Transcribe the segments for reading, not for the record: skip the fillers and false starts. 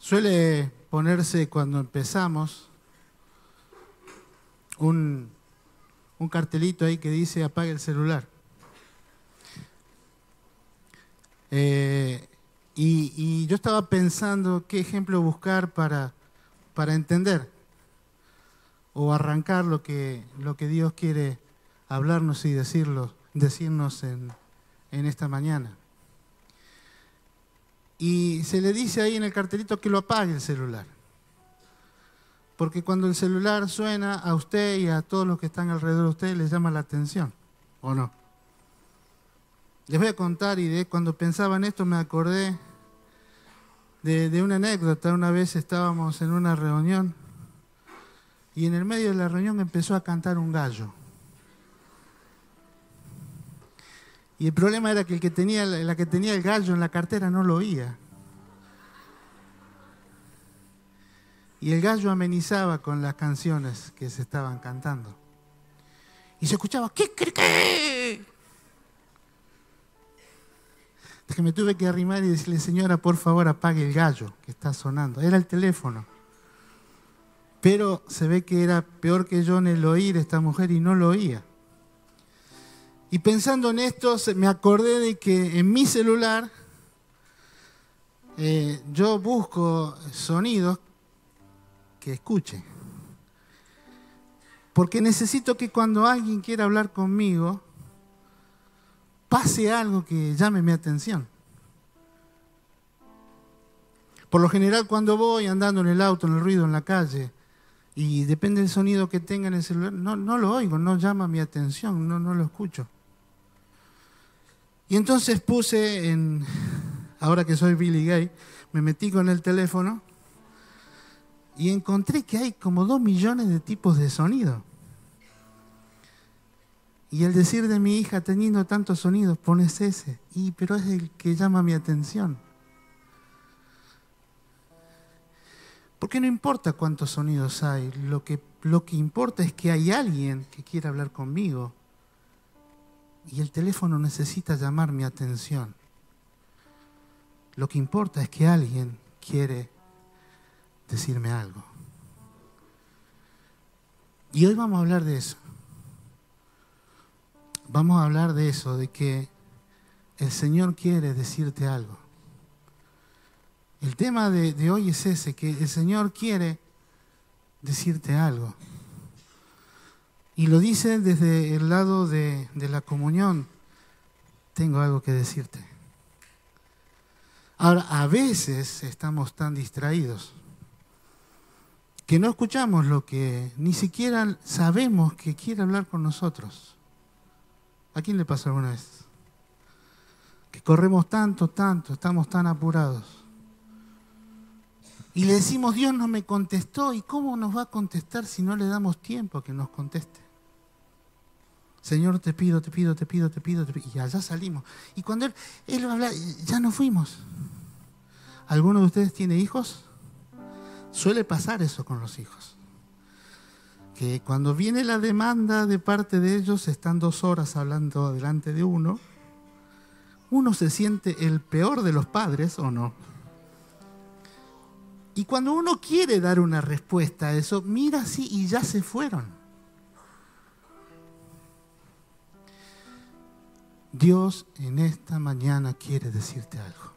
Suele ponerse cuando empezamos un cartelito ahí que dice apague el celular. Y yo estaba pensando qué ejemplo buscar para entender o arrancar lo que Dios quiere hablarnos y decirnos en esta mañana. Y se le dice ahí en el cartelito que lo apague el celular. Porque cuando el celular suena, a usted y a todos los que están alrededor de usted les llama la atención, ¿o no? Les voy a contar, y cuando pensaba en esto me acordé de una anécdota. Una vez estábamos en una reunión y en el medio de la reunión empezó a cantar un gallo. Y el problema era que la que tenía el gallo en la cartera no lo oía. Y el gallo amenizaba con las canciones que se estaban cantando. Y se escuchaba ¿qué? Que me tuve que arrimar y decirle, señora, por favor, apague el gallo que está sonando. Era el teléfono. Pero se ve que era peor que yo en el oír esta mujer y no lo oía. Y pensando en esto, me acordé de que en mi celular yo busco sonidos que escuche. Porque necesito que cuando alguien quiera hablar conmigo, pase algo que llame mi atención. Por lo general, cuando voy andando en el auto, en el ruido, en la calle, y depende del sonido que tenga en el celular, no lo oigo, no llama mi atención, no lo escucho. Y entonces ahora que soy Billy Gay, me metí con el teléfono y encontré que hay como 2 millones de tipos de sonido. Y el decir de mi hija, teniendo tantos sonidos, pones ese. Pero es el que llama mi atención. Porque no importa cuántos sonidos hay, lo que importa es que hay alguien que quiere hablar conmigo. Y el teléfono necesita llamar mi atención. Lo que importa es que alguien quiere decirme algo. Y hoy vamos a hablar de eso. Vamos a hablar de eso, de que el Señor quiere decirte algo. El tema de hoy es ese, que el Señor quiere decirte algo. Y lo dice desde el lado de la comunión. Tengo algo que decirte. Ahora, a veces estamos tan distraídos que no escuchamos lo que ni siquiera sabemos que quiere hablar con nosotros. ¿A quién le pasó alguna vez? Que corremos tanto, estamos tan apurados. Y le decimos, Dios no me contestó. ¿Y cómo nos va a contestar si no le damos tiempo a que nos conteste? Señor, te pido. Y allá salimos. Y cuando Él habla, ya nos fuimos. ¿Alguno de ustedes tiene hijos? Suele pasar eso con los hijos. Que cuando viene la demanda de parte de ellos, están 2 horas hablando delante de uno se siente el peor de los padres, ¿o no? Y cuando uno quiere dar una respuesta a eso, mira así y ya se fueron. Dios en esta mañana quiere decirte algo.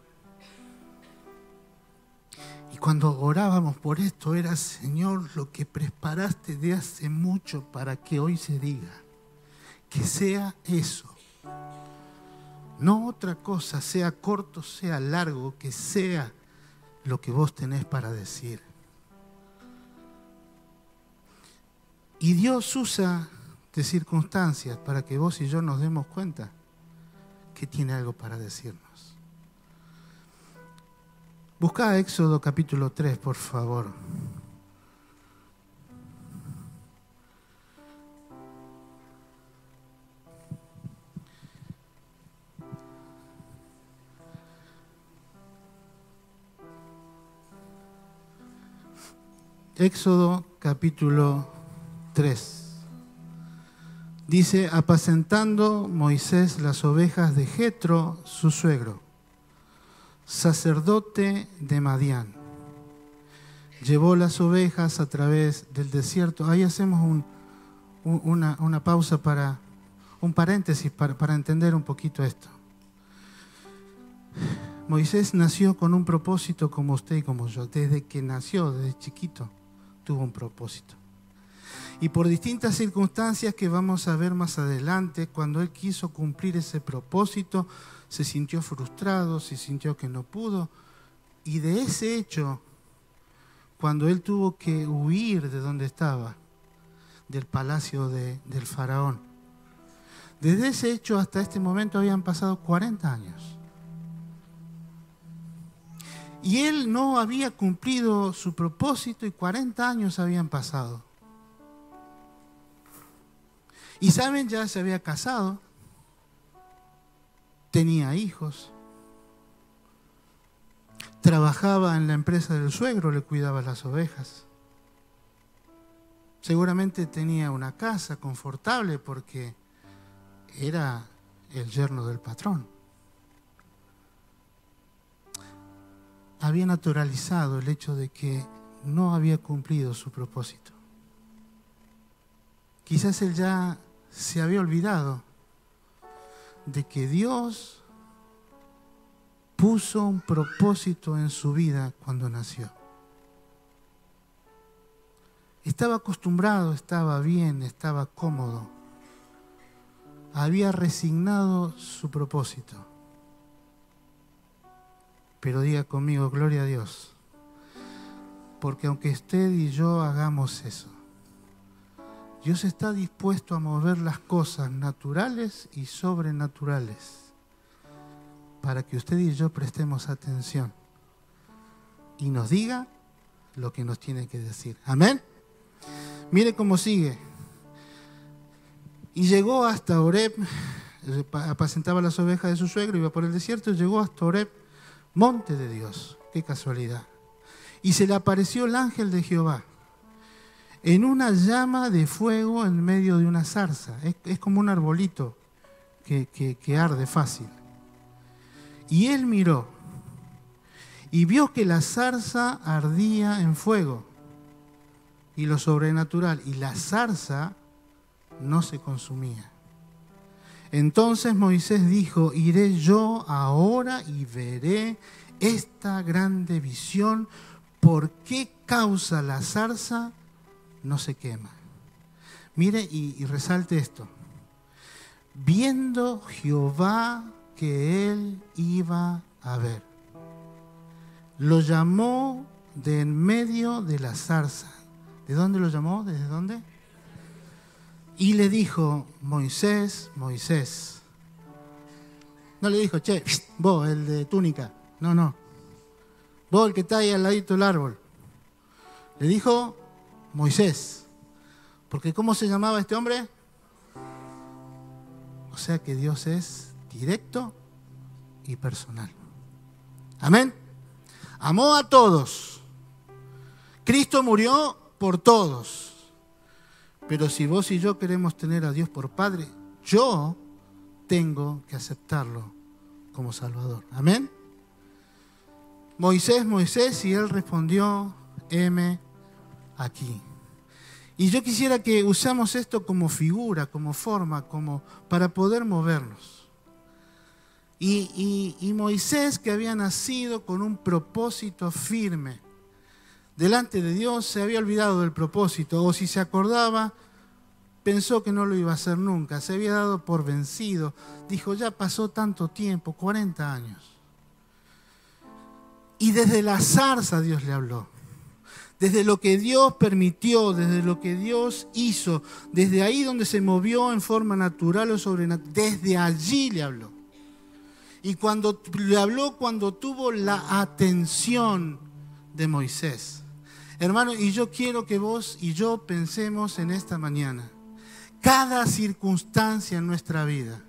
Y cuando orábamos por esto era, Señor, lo que preparaste de hace mucho para que hoy se diga. Que sea eso. No otra cosa, sea corto, sea largo, que sea lo que vos tenés para decir. Y Dios usa de circunstancias para que vos y yo nos demos cuenta que tiene algo para decirnos. Busca Éxodo capítulo 3, por favor. Éxodo capítulo 3. Dice, apacentando Moisés las ovejas de Jetro, su suegro, sacerdote de Madián. llevó las ovejas a través del desierto. Ahí hacemos una pausa para un paréntesis para entender un poquito esto. Moisés nació con un propósito como usted y como yo. Desde que nació, desde chiquito, tuvo un propósito. Y por distintas circunstancias que vamos a ver más adelante, cuando él quiso cumplir ese propósito, se sintió frustrado, se sintió que no pudo. Y de ese hecho, cuando él tuvo que huir de donde estaba, del palacio del faraón, desde ese hecho hasta este momento habían pasado 40 años. Y él no había cumplido su propósito y 40 años habían pasado. Y saben, ya se había casado, tenía hijos, trabajaba en la empresa del suegro, le cuidaba las ovejas. Seguramente tenía una casa confortable porque era el yerno del patrón. Había naturalizado el hecho de que no había cumplido su propósito. Quizás él ya se había olvidado de que Dios puso un propósito en su vida cuando nació. Estaba acostumbrado, estaba bien, estaba cómodo. Había resignado su propósito. Pero diga conmigo, gloria a Dios. Porque aunque usted y yo hagamos eso, Dios está dispuesto a mover las cosas naturales y sobrenaturales para que usted y yo prestemos atención y nos diga lo que nos tiene que decir. Amén. Mire cómo sigue. Y llegó hasta Horeb, apacentaba las ovejas de su suegro, iba por el desierto, y llegó hasta Horeb, monte de Dios. Qué casualidad. Y se le apareció el ángel de Jehová en una llama de fuego en medio de una zarza. Es como un arbolito que arde fácil. Y él miró y vio que la zarza ardía en fuego y lo sobrenatural, y la zarza no se consumía. Entonces Moisés dijo: iré yo ahora y veré esta grande visión, ¿por qué causa la zarza no se quema? Mire y resalte esto. Viendo Jehová que él iba a ver, lo llamó de en medio de la zarza. ¿De dónde lo llamó? ¿Desde dónde? Y le dijo: Moisés, Moisés. No le dijo: che, vos, el de túnica. No. Vos, el que está ahí al ladito del árbol. Le dijo: Moisés. Porque ¿cómo se llamaba este hombre? O sea que Dios es directo y personal. Amén. Amó a todos. Cristo murió por todos. Pero si vos y yo queremos tener a Dios por Padre, yo tengo que aceptarlo como Salvador. Amén. Moisés, Moisés, y él respondió: heme aquí. Y yo quisiera que usamos esto como figura, como forma, como para poder movernos. Y Moisés, que había nacido con un propósito firme delante de Dios, se había olvidado del propósito, o si se acordaba, pensó que no lo iba a hacer nunca, se había dado por vencido. Dijo: ya pasó tanto tiempo, 40 años. Y desde la zarza Dios le habló. Desde lo que Dios permitió, desde lo que Dios hizo, desde ahí donde se movió en forma natural o sobrenatural, desde allí le habló. Y cuando le habló, cuando tuvo la atención de Moisés. Hermano, y yo quiero que vos y yo pensemos en esta mañana. Cada circunstancia en nuestra vida,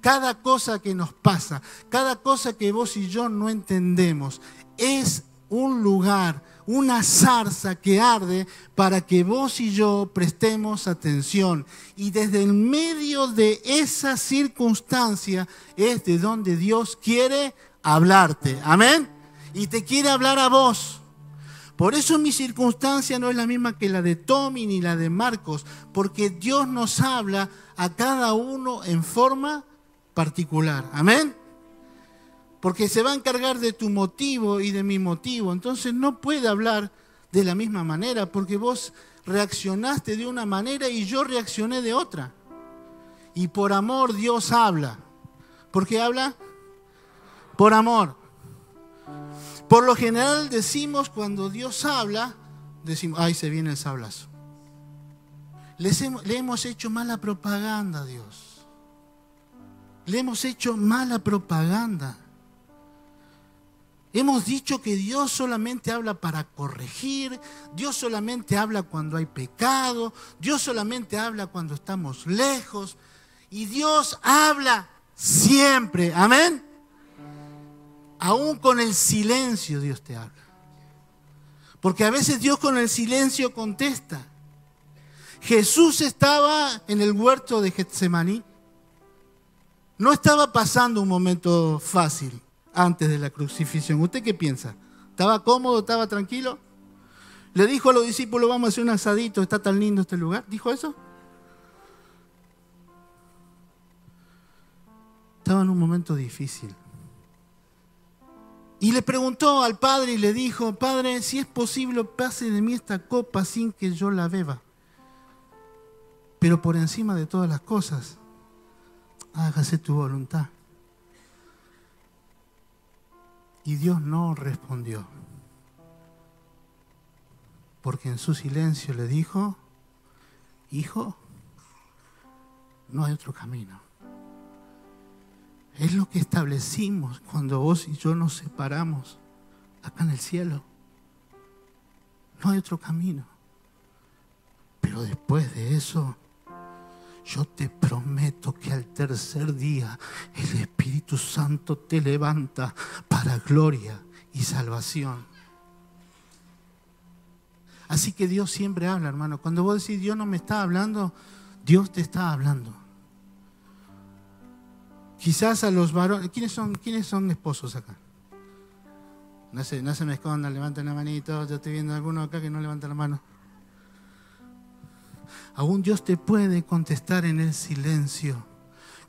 cada cosa que nos pasa, cada cosa que vos y yo no entendemos, es un lugar, una zarza que arde para que vos y yo prestemos atención. Y desde el medio de esa circunstancia es de donde Dios quiere hablarte. Amén. Y te quiere hablar a vos. Por eso mi circunstancia no es la misma que la de Tommy ni la de Marcos, porque Dios nos habla a cada uno en forma particular. Amén. Porque se va a encargar de tu motivo y de mi motivo. Entonces no puede hablar de la misma manera, porque vos reaccionaste de una manera y yo reaccioné de otra. Y por amor Dios habla. ¿Por qué habla? Por amor. Por lo general decimos, cuando Dios habla, decimos, ay, se viene el sablazo. Le hemos hecho mala propaganda a Dios. Le hemos hecho mala propaganda. Hemos dicho que Dios solamente habla para corregir, Dios solamente habla cuando hay pecado, Dios solamente habla cuando estamos lejos, y Dios habla siempre. Amén. Aún con el silencio Dios te habla. Porque a veces Dios con el silencio contesta. Jesús estaba en el huerto de Getsemaní. No estaba pasando un momento fácil antes de la crucifixión. ¿Usted qué piensa? ¿Estaba cómodo? ¿Estaba tranquilo? ¿Le dijo a los discípulos, vamos a hacer un asadito, está tan lindo este lugar? ¿Dijo eso? Estaba en un momento difícil. Y le preguntó al Padre y le dijo, Padre, si es posible, pase de mí esta copa sin que yo la beba. Pero por encima de todas las cosas, hágase tu voluntad. Y Dios no respondió. Porque en su silencio le dijo, hijo, no hay otro camino. Es lo que establecimos cuando vos y yo nos separamos acá en el cielo. No hay otro camino. Pero después de eso, yo te prometo que al tercer día el Espíritu Santo te levanta para gloria y salvación. Así que Dios siempre habla, hermano. Cuando vos decís Dios no me está hablando, Dios te está hablando. Quizás a los varones, ¿quiénes son esposos acá? No se me escondan, levanten la manito. Yo estoy viendo a alguno acá que no levanta la mano. Aún Dios te puede contestar en el silencio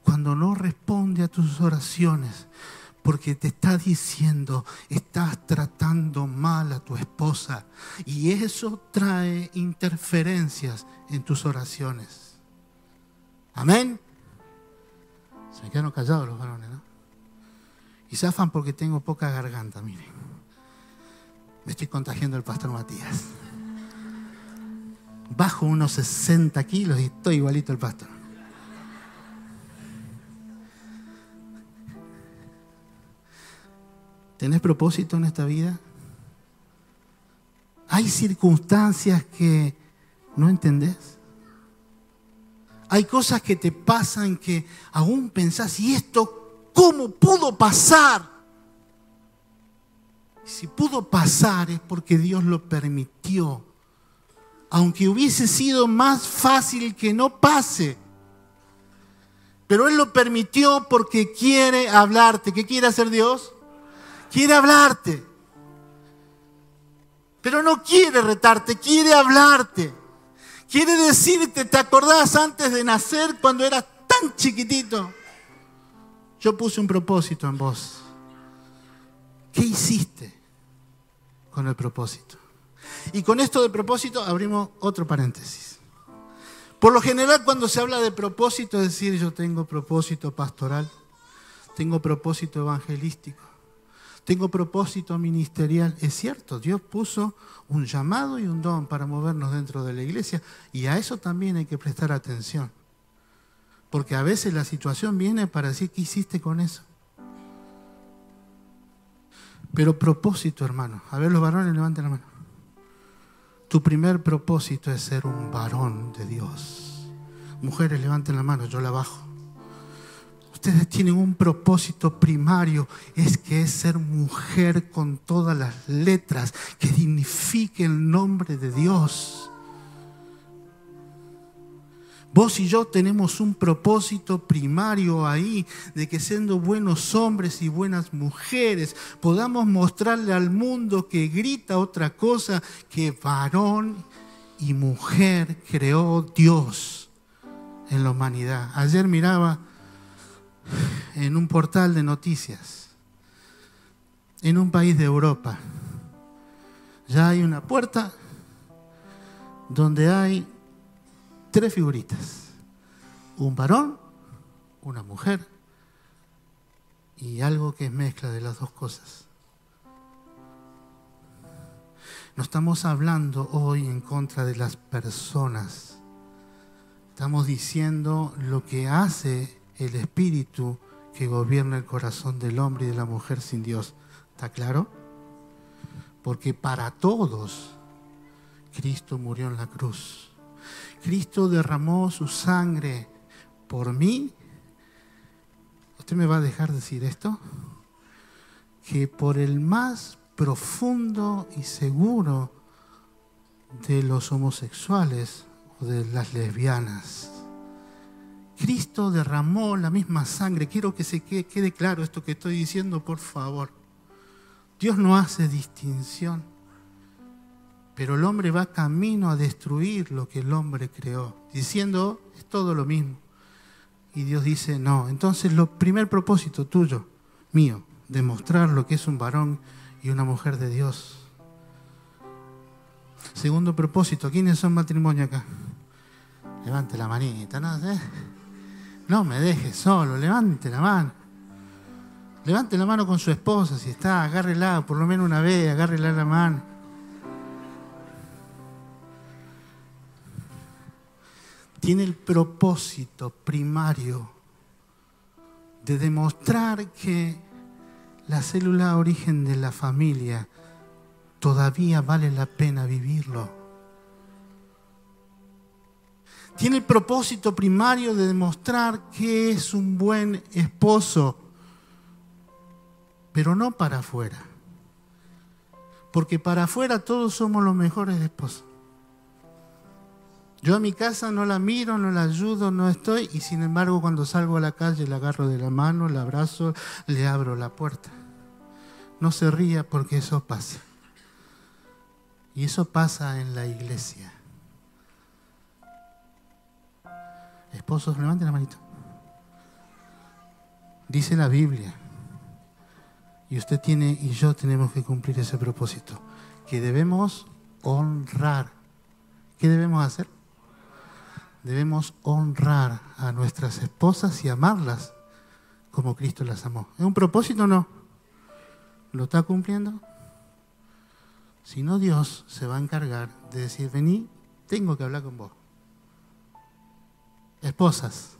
cuando no responde a tus oraciones, porque te está diciendo, estás tratando mal a tu esposa, y eso trae interferencias en tus oraciones. Amén. Se me quedaron callados los varones, ¿no? Y zafan porque tengo poca garganta, miren. Me estoy contagiando el pastor Matías. Bajo unos 60 kilos y estoy igualito al pastor. ¿Tenés propósito en esta vida? ¿Hay circunstancias que no entendés? Hay cosas que te pasan que aún pensás, ¿y esto cómo pudo pasar? Si pudo pasar es porque Dios lo permitió. Aunque hubiese sido más fácil que no pase. Pero Él lo permitió porque quiere hablarte. ¿Qué quiere hacer Dios? Quiere hablarte. Pero no quiere retarte, quiere hablarte. Quiere decirte, ¿te acordás antes de nacer cuando eras tan chiquitito? Yo puse un propósito en vos. ¿Qué hiciste con el propósito? Y con esto de propósito abrimos otro paréntesis. Por lo general cuando se habla de propósito, es decir, yo tengo propósito pastoral, tengo propósito evangelístico, tengo propósito ministerial. Es cierto, Dios puso un llamado y un don para movernos dentro de la iglesia, y a eso también hay que prestar atención. Porque a veces la situación viene para decir, ¿qué hiciste con eso? Pero propósito, hermano. A ver, los varones, levanten la mano. Tu primer propósito es ser un varón de Dios. Mujeres, levanten la mano, yo la bajo. Ustedes tienen un propósito primario, es ser mujer con todas las letras, que dignifique el nombre de Dios. Vos y yo tenemos un propósito primario ahí, de que siendo buenos hombres y buenas mujeres podamos mostrarle al mundo que grita otra cosa, que varón y mujer creó Dios en la humanidad. Ayer miraba en un portal de noticias, en un país de Europa, ya hay una puerta donde hay 3 figuritas: un varón, una mujer y algo que es mezcla de las dos cosas. No estamos hablando hoy en contra de las personas. Estamos diciendo lo que hace el espíritu que gobierna el corazón del hombre y de la mujer sin Dios. ¿Está claro? Porque para todos Cristo murió en la cruz. Cristo derramó su sangre por mí. ¿Usted me va a dejar decir esto? Que por el más profundo y seguro de los homosexuales o de las lesbianas, Cristo derramó la misma sangre. Quiero que se quede claro esto que estoy diciendo, por favor. Dios no hace distinción, pero el hombre va camino a destruir lo que el hombre creó, diciendo, es todo lo mismo. Y Dios dice, no. Entonces, el primer propósito tuyo, mío, demostrar lo que es un varón y una mujer de Dios. Segundo propósito, ¿quiénes son matrimonio acá? Levante la manita, ¿no? No me deje solo, levante la mano. Levante la mano con su esposa, si está, agárrela, por lo menos una vez, agárrela la mano. Tiene el propósito primario de demostrar que la célula origen de la familia todavía vale la pena vivirlo. Tiene el propósito primario de demostrar que es un buen esposo, pero no para afuera. Porque para afuera todos somos los mejores esposos. Yo a mi casa no la miro, no la ayudo, no estoy, y sin embargo cuando salgo a la calle la agarro de la mano, la abrazo, le abro la puerta. No se ría porque eso pasa. Y eso pasa en la iglesia. Esposos, levanten la manito. Dice la Biblia, y usted tiene y yo tenemos que cumplir ese propósito, que debemos honrar. ¿Qué debemos hacer? Debemos honrar a nuestras esposas y amarlas como Cristo las amó. ¿Es un propósito o no? ¿Lo está cumpliendo? Si no, Dios se va a encargar de decir, vení, tengo que hablar con vos. Esposas.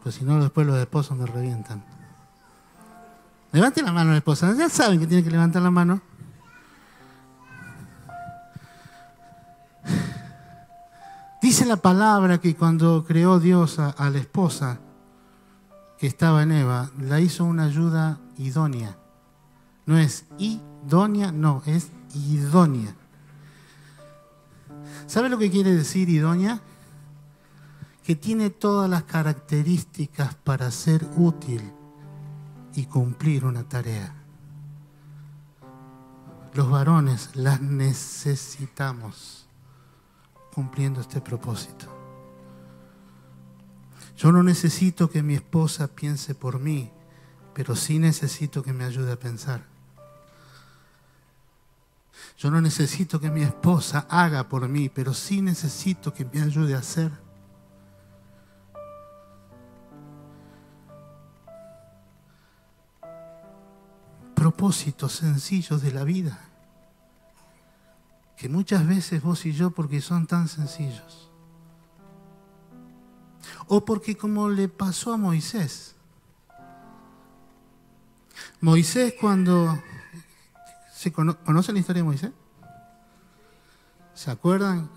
Pues si no, después los esposos me revientan. Levante la mano la esposa. Ya saben que tiene que levantar la mano. Dice la palabra que cuando creó Dios a la esposa que estaba en Eva, la hizo una ayuda idónea. No es idónea, no, es idónea. ¿Sabe lo que quiere decir idónea? Que tiene todas las características para ser útil y cumplir una tarea. Los varones las necesitamos cumpliendo este propósito. Yo no necesito que mi esposa piense por mí, pero sí necesito que me ayude a pensar. Yo no necesito que mi esposa haga por mí, pero sí necesito que me ayude a hacer. Propósitos sencillos de la vida, que muchas veces vos y yo, porque son tan sencillos, o porque como le pasó a Moisés. Moisés cuando... ¿Conocen la historia de Moisés? ¿Se acuerdan?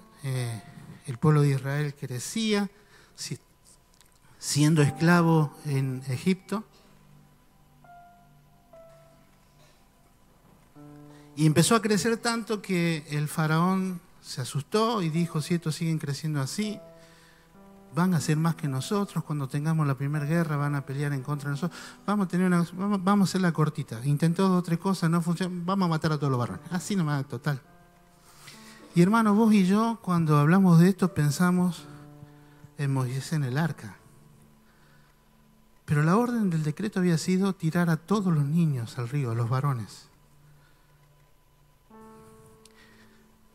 El pueblo de Israel crecía siendo esclavo en Egipto. Y empezó a crecer tanto que el faraón se asustó y dijo, si estos siguen creciendo así, van a ser más que nosotros, cuando tengamos la primera guerra van a pelear en contra de nosotros, vamos a hacerla cortita, intentó 2 o 3 cosas, no funcionan, vamos a matar a todos los varones, así nomás, total. Y hermano, vos y yo cuando hablamos de esto pensamos en Moisés en el arca, pero la orden del decreto había sido tirar a todos los niños al río, a los varones.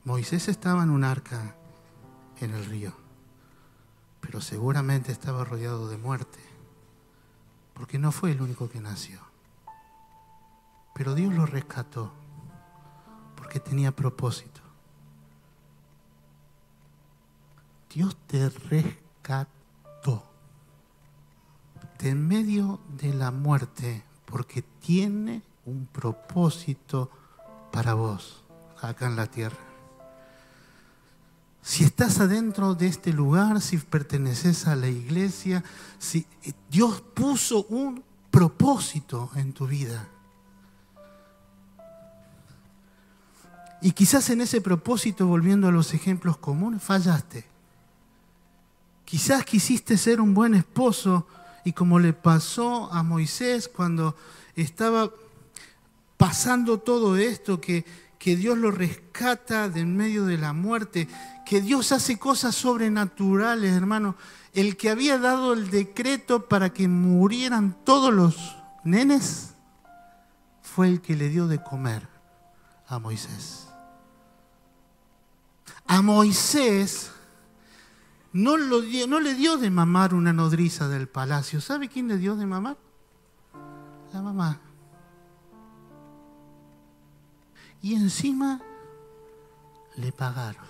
Moisés estaba en un arca en el río, pero seguramente estaba rodeado de muerte, porque no fue el único que nació. Pero Dios lo rescató, porque tenía propósito. Dios te rescató de en medio de la muerte, porque tiene un propósito para vos acá en la tierra. Si estás adentro de este lugar, si perteneces a la iglesia, si Dios puso un propósito en tu vida. Y quizás en ese propósito, volviendo a los ejemplos comunes, fallaste. Quizás quisiste ser un buen esposo y como le pasó a Moisés cuando estaba pasando todo esto, que Dios lo rescata de en medio de la muerte, que Dios hace cosas sobrenaturales, hermano. El que había dado el decreto para que murieran todos los nenes fue el que le dio de comer a Moisés. A Moisés no le dio de mamar una nodriza del palacio. ¿Sabe quién le dio de mamar? La mamá. Y encima le pagaron.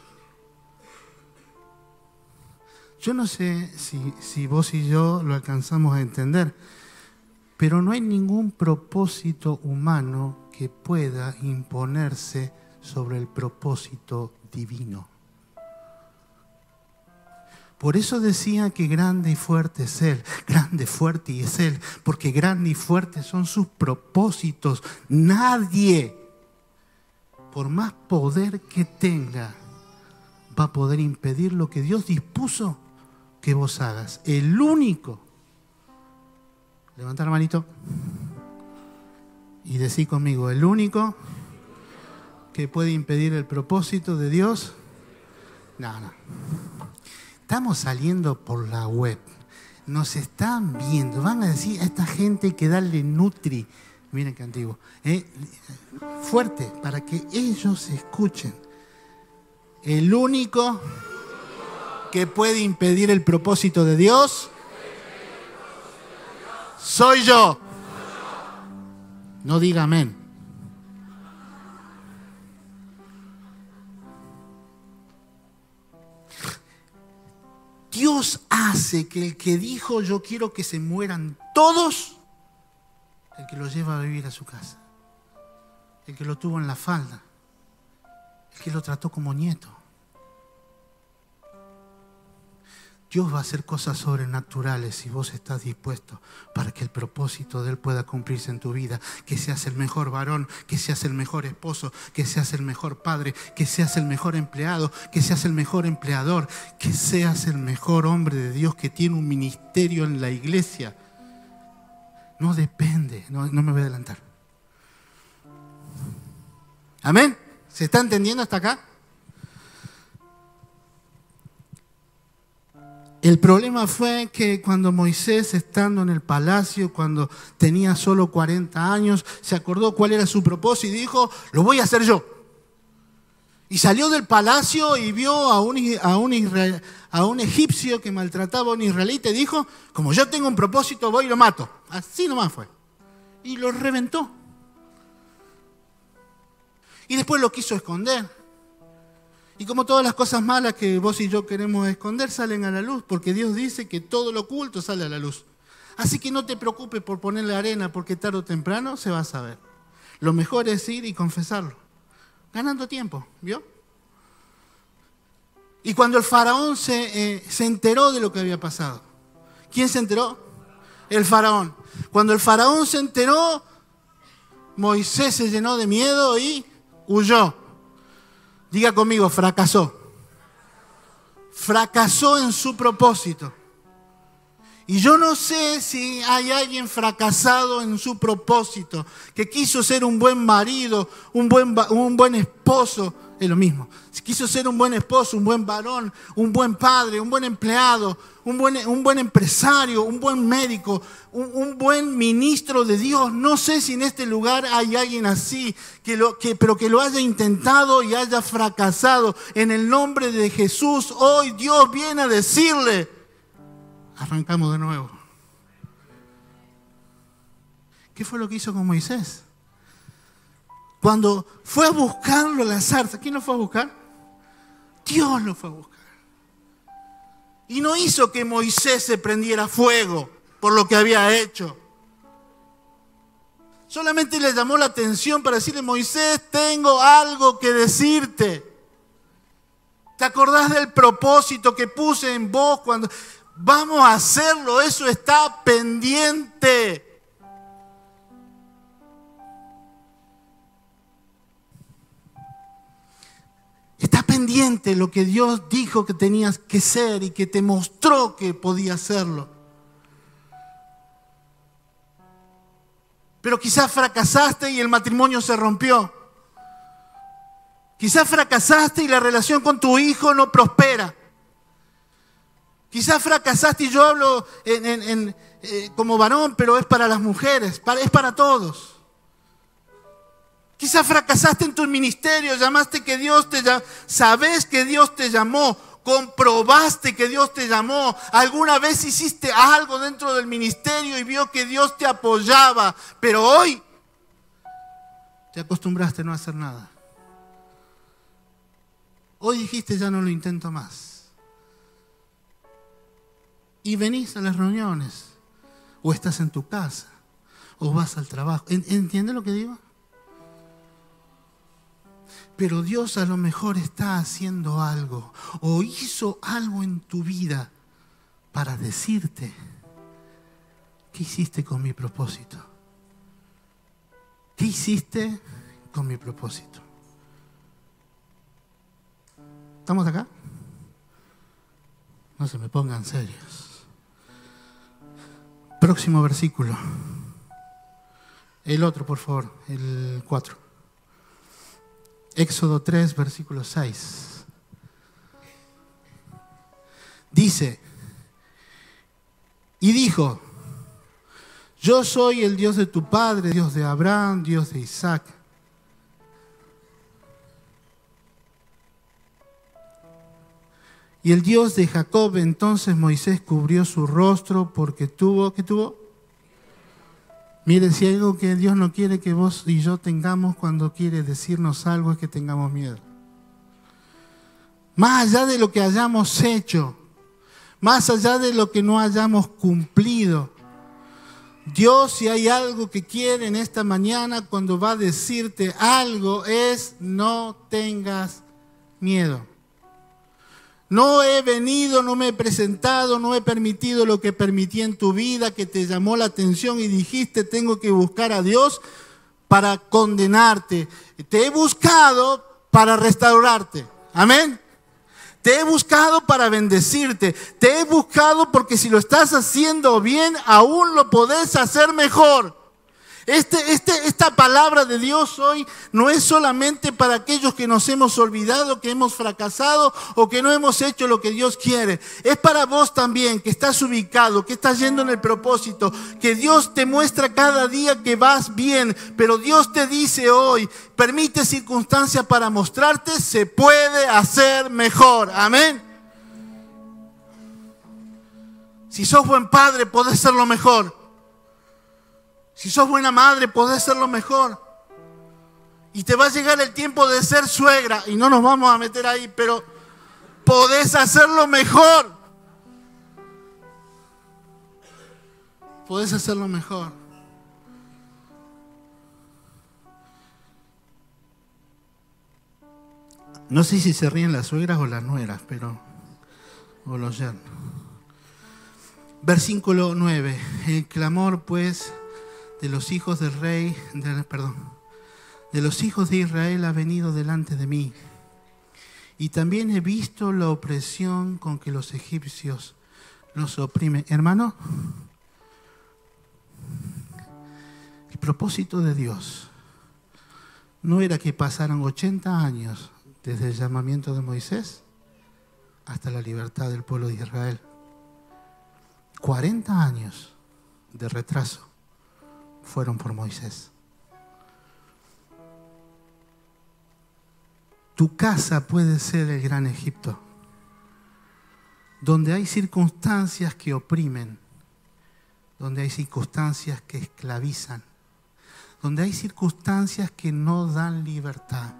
Yo no sé si vos y yo lo alcanzamos a entender, pero no hay ningún propósito humano que pueda imponerse sobre el propósito divino. Por eso decía que grande y fuerte es Él, grande, fuerte y es Él, porque grande y fuerte son sus propósitos. Nadie, por más poder que tenga, va a poder impedir lo que Dios dispuso que vos hagas. El único, levanta la manito y decí conmigo, el único que puede impedir el propósito de Dios. No. Estamos saliendo por la web, nos están viendo, van a decir a esta gente que darle nutri, miren qué antiguo, fuerte, para que ellos escuchen. El único que puede impedir el propósito de Dios soy yo. No diga amén. Dios hace que el que dijo yo quiero que se mueran todos, el que lo lleva a vivir a su casa, el que lo tuvo en la falda, el que lo trató como nieto. Dios va a hacer cosas sobrenaturales si vos estás dispuesto para que el propósito de Él pueda cumplirse en tu vida. Que seas el mejor varón, que seas el mejor esposo, que seas el mejor padre, que seas el mejor empleado, que seas el mejor empleador, que seas el mejor hombre de Dios que tiene un ministerio en la iglesia. No depende, no me voy a adelantar. ¿Amén? ¿Se está entendiendo hasta acá? El problema fue que cuando Moisés, estando en el palacio, cuando tenía solo 40 años, se acordó cuál era su propósito y dijo, lo voy a hacer yo. Y salió del palacio y vio a un egipcio que maltrataba a un israelita y dijo, como yo tengo un propósito, voy y lo mato. Así nomás fue. Y lo reventó. Y después lo quiso esconder. Y como todas las cosas malas que vos y yo queremos esconder salen a la luz, porque Dios dice que todo lo oculto sale a la luz. Así que no te preocupes por ponerle arena, porque tarde o temprano se va a saber. Lo mejor es ir y confesarlo, ganando tiempo, ¿vio? Y cuando el faraón se enteró de lo que había pasado, ¿quién se enteró? El faraón. Cuando el faraón se enteró, Moisés se llenó de miedo y huyó. Diga conmigo, fracasó. fracasó en su propósito. Y yo no sé si hay alguien fracasado en su propósito, que quiso ser un buen marido, un buen esposo, es lo mismo. Si quiso ser un buen esposo, un buen varón, un buen padre, un buen empleado, un buen empresario, un buen médico, un buen ministro de Dios. No sé si en este lugar hay alguien así, pero que lo haya intentado y haya fracasado. En el nombre de Jesús, hoy Dios viene a decirle: arrancamos de nuevo. ¿Qué fue lo que hizo con Moisés? Cuando fue a buscarlo a la zarza, ¿quién lo fue a buscar? Dios lo fue a buscar. Y no hizo que Moisés se prendiera fuego por lo que había hecho. Solamente le llamó la atención para decirle: Moisés, tengo algo que decirte. ¿Te acordás del propósito que puse en vos cuando... Vamos a hacerlo, eso está pendiente. Está pendiente lo que Dios dijo que tenías que ser y que te mostró que podía hacerlo. Pero quizás fracasaste y el matrimonio se rompió. Quizás fracasaste y la relación con tu hijo no prospera. Quizás fracasaste, y yo hablo como varón, pero es para las mujeres, es para todos. Quizás fracasaste en tu ministerio, sabes que Dios te llamó, comprobaste que Dios te llamó. Alguna vez hiciste algo dentro del ministerio y vio que Dios te apoyaba, pero hoy te acostumbraste a no hacer nada. Hoy dijiste: ya no lo intento más. Y venís a las reuniones, o estás en tu casa, o vas al trabajo. ¿Entiendes lo que digo? Pero Dios a lo mejor está haciendo algo, o hizo algo en tu vida para decirte: ¿qué hiciste con mi propósito? ¿Qué hiciste con mi propósito? ¿Estamos acá? No se me pongan serios. Próximo versículo. El otro, por favor, el 4. Éxodo 3, versículo 6. Dice: y dijo: yo soy el Dios de tu padre, Dios de Abraham, Dios de Isaac. Y el Dios de Jacob. Entonces Moisés cubrió su rostro porque tuvo, ¿qué tuvo? Miren, si hay algo que Dios no quiere que vos y yo tengamos cuando quiere decirnos algo, es que tengamos miedo. Más allá de lo que hayamos hecho, más allá de lo que no hayamos cumplido, Dios, si hay algo que quiere en esta mañana cuando va a decirte algo, es: no tengas miedo. No he venido, no me he presentado, no he permitido lo que permití en tu vida, que te llamó la atención y dijiste: tengo que buscar a Dios para condenarte. Te he buscado para restaurarte. Amén. Te he buscado para bendecirte. Te he buscado porque si lo estás haciendo bien, aún lo podés hacer mejor. Esta palabra de Dios hoy no es solamente para aquellos que nos hemos olvidado, que hemos fracasado o que no hemos hecho lo que Dios quiere. Es para vos también, que estás ubicado, que estás yendo en el propósito, que Dios te muestra cada día que vas bien, pero Dios te dice hoy: permite circunstancias para mostrarte, se puede hacer mejor. Amén. Si sos buen padre, podés serlo mejor. Si sos buena madre, podés ser lo mejor. Y te va a llegar el tiempo de ser suegra, y no nos vamos a meter ahí, pero podés hacerlo mejor. Podés hacerlo mejor. No sé si se ríen las suegras o las nueras, o los yernos. Versículo 9. El clamor, pues, de los hijos del rey, de los hijos de Israel ha venido delante de mí. y también he visto la opresión con que los egipcios los oprimen. Hermano, el propósito de Dios no era que pasaran 80 años desde el llamamiento de Moisés hasta la libertad del pueblo de Israel. 40 años de retraso fueron por Moisés. Tu casa puede ser el gran Egipto, donde hay circunstancias que oprimen, donde hay circunstancias que esclavizan, donde hay circunstancias que no dan libertad.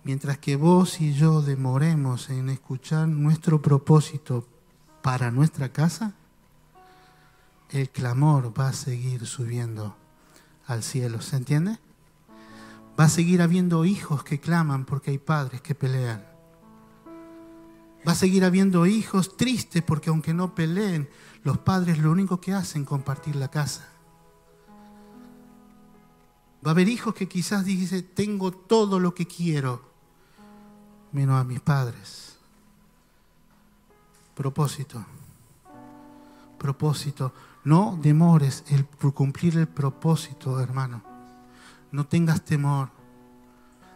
Mientras que vos y yo demoremos en escuchar nuestro propósito para nuestra casa, el clamor va a seguir subiendo al cielo. ¿Se entiende? Va a seguir habiendo hijos que claman porque hay padres que pelean. Va a seguir habiendo hijos tristes porque aunque no peleen, los padres lo único que hacen es compartir la casa. Va a haber hijos que quizás dicen, tengo todo lo que quiero, menos a mis padres. Propósito. No demores por cumplir el propósito, hermano. No tengas temor.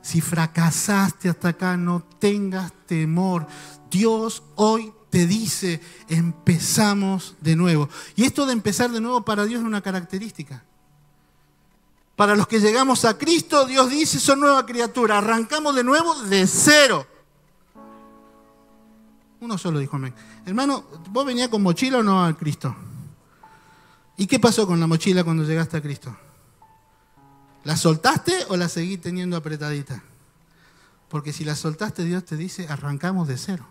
Si fracasaste hasta acá, no tengas temor. Dios hoy te dice, empezamos de nuevo. Y esto de empezar de nuevo para Dios es una característica. Para los que llegamos a Cristo, Dios dice, son nueva criatura. Arrancamos de nuevo de cero. Uno solo dijo amén. Hermano, ¿vos venías con mochila o no a Cristo? ¿Y qué pasó con la mochila cuando llegaste a Cristo? ¿La soltaste o la seguís teniendo apretadita? Porque si la soltaste, Dios te dice, arrancamos de cero.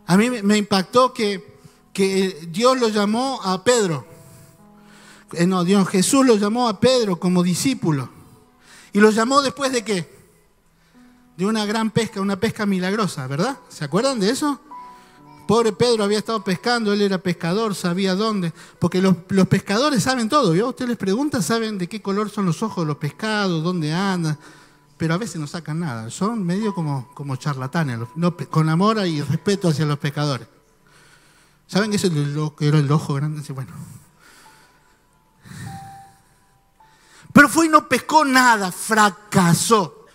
A mí me impactó que Dios lo llamó a Pedro. Jesús lo llamó a Pedro como discípulo. ¿Y lo llamó después de qué? De una gran pesca, una pesca milagrosa, ¿verdad? ¿Se acuerdan de eso? Pobre Pedro había estado pescando, él era pescador, sabía dónde. Porque los pescadores saben todo, ¿vio? Usted les pregunta, saben de qué color son los ojos de los pescados, dónde andan. Pero a veces no sacan nada, son medio como charlatanes, con amor y respeto hacia los pescadores. ¿Saben que eso era el ojo grande? Bueno. Pero fue y no pescó nada, fracasó.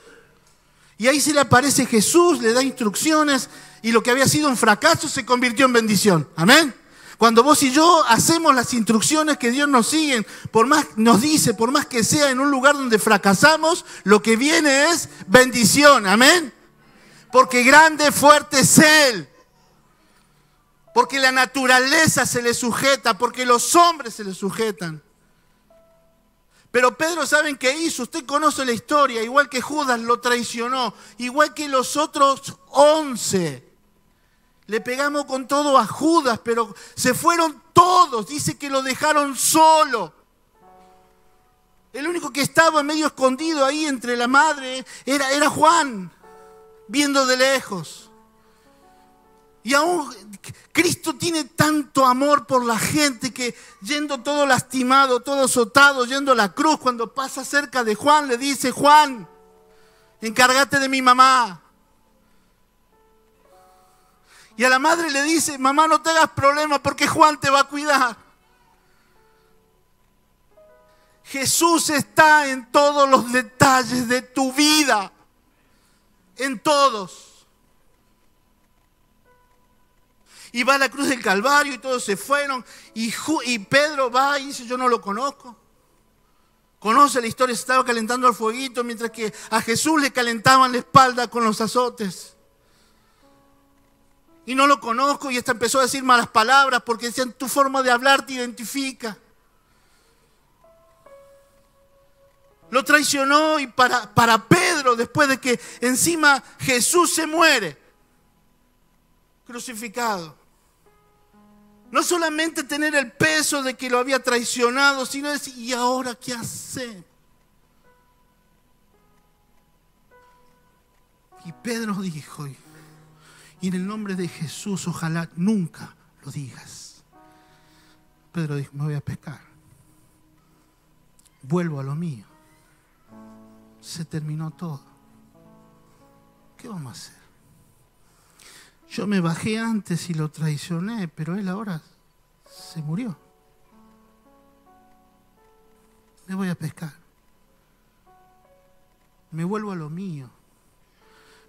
Y ahí se le aparece Jesús, le da instrucciones y lo que había sido un fracaso se convirtió en bendición. Amén. Cuando vos y yo hacemos las instrucciones que Dios nos sigue, nos dice, por más que sea en un lugar donde fracasamos, lo que viene es bendición. Amén. Porque grande, fuerte es Él. Porque la naturaleza se le sujeta, porque los hombres se le sujetan. Pero Pedro, ¿saben qué hizo? Usted conoce la historia, igual que Judas lo traicionó, igual que los otros 11. Le pegamos con todo a Judas, pero se fueron todos. Dice que lo dejaron solo. El único que estaba medio escondido ahí entre la madre era Juan, viendo de lejos. Y aún Cristo tiene tanto amor por la gente que yendo todo lastimado, todo azotado, yendo a la cruz, cuando pasa cerca de Juan, le dice, Juan, encárgate de mi mamá. Y a la madre le dice, mamá, no te hagas problema porque Juan te va a cuidar. Jesús está en todos los detalles de tu vida, en todos. Y va a la cruz del Calvario y todos se fueron. Y Pedro va y dice, yo no lo conozco. Conoce la historia, se estaba calentando al fueguito mientras que a Jesús le calentaban la espalda con los azotes. Y no lo conozco y hasta empezó a decir malas palabras porque decían, tu forma de hablar te identifica. Lo traicionó y para Pedro, después de que encima Jesús se muere, crucificado. No solamente tener el peso de que lo había traicionado, sino decir, ¿y ahora qué hace? Y Pedro dijo, y en el nombre de Jesús, ojalá nunca lo digas. Pedro dijo, me voy a pescar. Vuelvo a lo mío. Se terminó todo. ¿qué vamos a hacer? Yo me bajé antes y lo traicioné, pero él ahora se murió. Me voy a pescar. Me vuelvo a lo mío.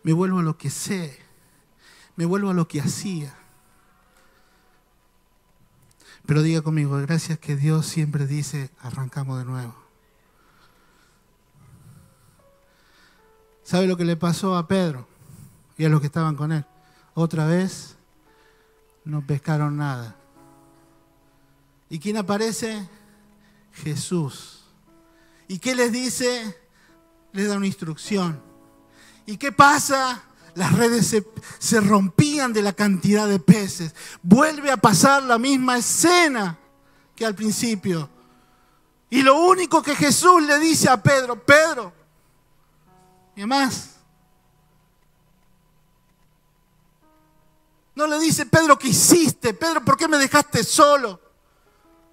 Me vuelvo a lo que sé. Me vuelvo a lo que hacía. Pero diga conmigo, gracias que Dios siempre dice, arrancamos de nuevo. ¿Sabe lo que le pasó a Pedro y a los que estaban con él? Otra vez no pescaron nada. ¿Y quién aparece? Jesús. ¿Y qué les dice? Les da una instrucción. ¿Y qué pasa? Las redes se rompían de la cantidad de peces. Vuelve a pasar la misma escena que al principio. Y lo único que Jesús le dice a Pedro, Pedro, ¿y más? No le dice, Pedro, ¿qué hiciste? Pedro, ¿por qué me dejaste solo?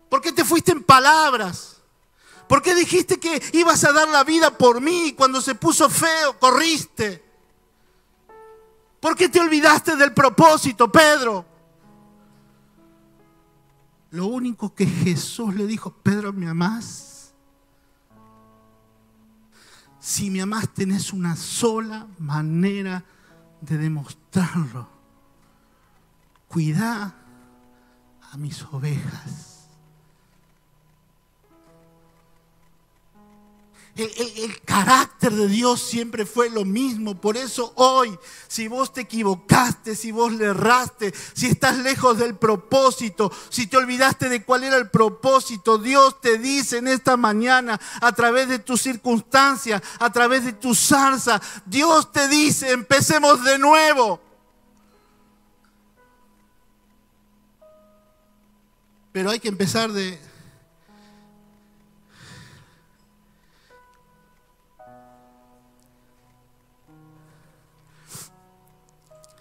¿Por qué te fuiste en palabras? ¿Por qué dijiste que ibas a dar la vida por mí? Cuando se puso feo, corriste. ¿Por qué te olvidaste del propósito, Pedro? Lo único que Jesús le dijo, Pedro, ¿me amás? Si me amás, tenés una sola manera de demostrarlo. Cuidá a mis ovejas. El carácter de Dios siempre fue lo mismo. Por eso hoy, si vos te equivocaste, si vos le erraste, si estás lejos del propósito, si te olvidaste de cuál era el propósito, Dios te dice en esta mañana, a través de tus circunstancias, a través de tu zarza, Dios te dice, empecemos de nuevo. Pero hay que empezar de...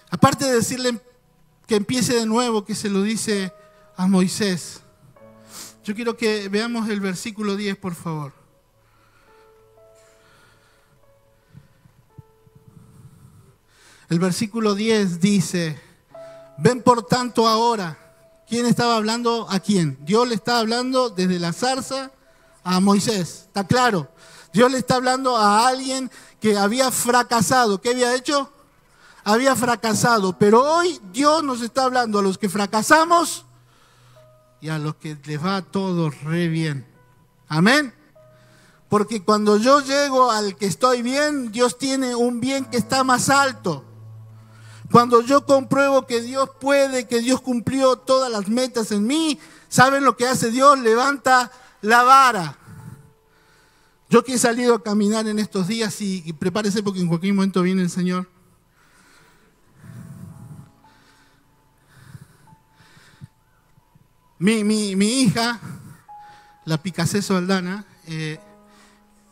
Aparte de decirle que empiece de nuevo, que se lo dice a Moisés. Yo quiero que veamos el versículo 10, por favor. El versículo 10 dice, ven por tanto ahora. ¿Quién estaba hablando a quién? Dios le está hablando desde la zarza a Moisés. ¿Está claro? Dios le está hablando a alguien que había fracasado. ¿Qué había hecho? Había fracasado, pero hoy Dios nos está hablando a los que fracasamos y a los que les va todo re bien. Amén. Porque cuando yo llego al que estoy bien, Dios tiene un bien que está más alto. Cuando yo compruebo que Dios puede, que Dios cumplió todas las metas en mí, ¿saben lo que hace Dios? Levanta la vara. Yo que he salido a caminar en estos días y prepárese porque en cualquier momento viene el Señor. Mi hija, la Picasé Soldana,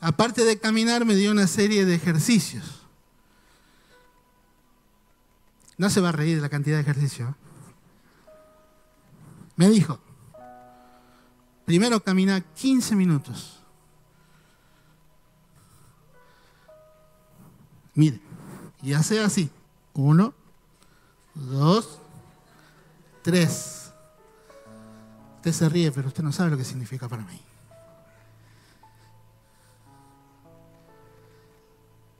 aparte de caminar, me dio una serie de ejercicios. No se va a reír de la cantidad de ejercicios. Me dijo, primero camina 15 minutos. Mire, y hace así. 1, 2, 3. Usted se ríe, pero usted no sabe lo que significa para mí.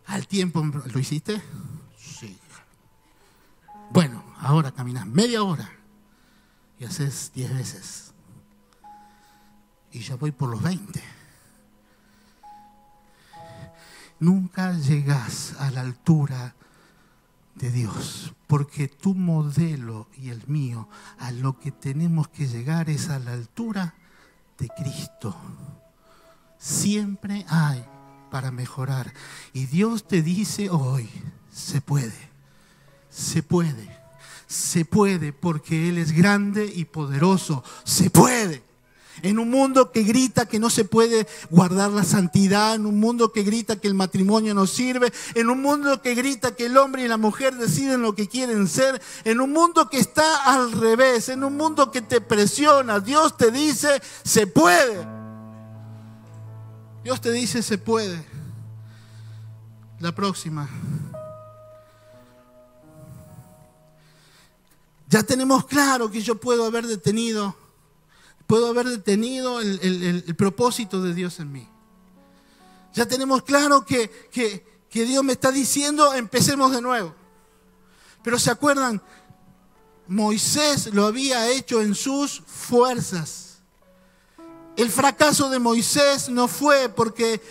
Al tiempo, ¿lo hiciste? Sí. Bueno, ahora caminas media hora y haces 10 veces. Y ya voy por los 20. Nunca llegas a la altura de Dios, porque tu modelo y el mío, a lo que tenemos que llegar es a la altura de Cristo. Siempre hay para mejorar. Y Dios te dice hoy, se puede, se puede, se puede, porque Él es grande y poderoso, se puede. En un mundo que grita que no se puede guardar la santidad, en un mundo que grita que el matrimonio no sirve, en un mundo que grita que el hombre y la mujer deciden lo que quieren ser, en un mundo que está al revés, en un mundo que te presiona, Dios te dice, se puede. Dios te dice, se puede. La próxima. Ya tenemos claro que yo puedo haber detenido el propósito de Dios en mí. Ya tenemos claro que Dios me está diciendo, empecemos de nuevo. Pero ¿se acuerdan? Moisés lo había hecho en sus fuerzas. El fracaso de Moisés no fue porque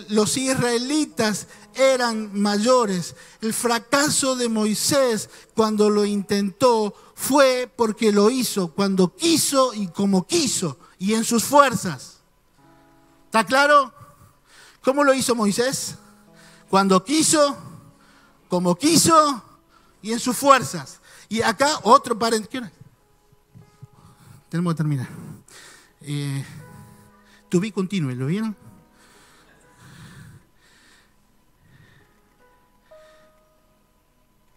los israelitas eran mayores. El fracaso de Moisés cuando lo intentó fue porque lo hizo cuando quiso y como quiso y en sus fuerzas. ¿Está claro? ¿Cómo lo hizo Moisés? Cuando quiso, como quiso y en sus fuerzas. Y acá otro paréntesis. Tenemos que terminar. To be continued, ¿lo vieron?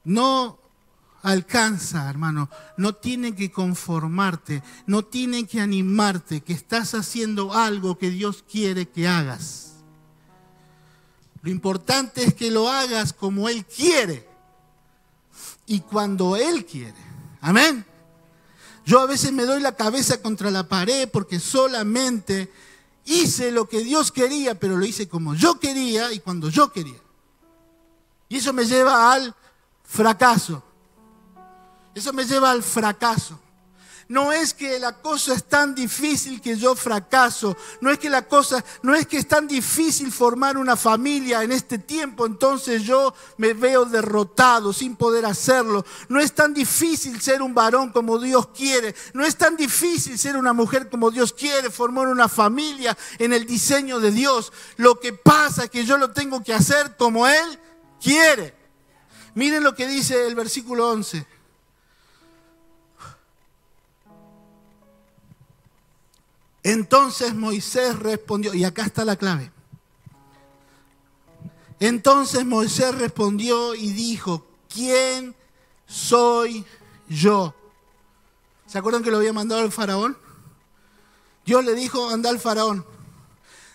No alcanza, hermano. No tiene que conformarte. No tiene que animarte que estás haciendo algo que Dios quiere que hagas. Lo importante es que lo hagas como Él quiere y cuando Él quiere. Amén. Yo a veces me doy la cabeza contra la pared porque solamente hice lo que Dios quería, pero lo hice como yo quería y cuando yo quería. Y eso me lleva al fracaso. Eso me lleva al fracaso. No es que la cosa es tan difícil que yo fracaso. No es que es tan difícil formar una familia en este tiempo, entonces yo me veo derrotado sin poder hacerlo. No es tan difícil ser un varón como Dios quiere. No es tan difícil ser una mujer como Dios quiere, formar una familia en el diseño de Dios. Lo que pasa es que yo lo tengo que hacer como Él quiere. Miren lo que dice el versículo 11. Entonces Moisés respondió, y acá está la clave. Entonces Moisés respondió y dijo, ¿quién soy yo? ¿Se acuerdan que lo había mandado al faraón? Dios le dijo, anda al faraón.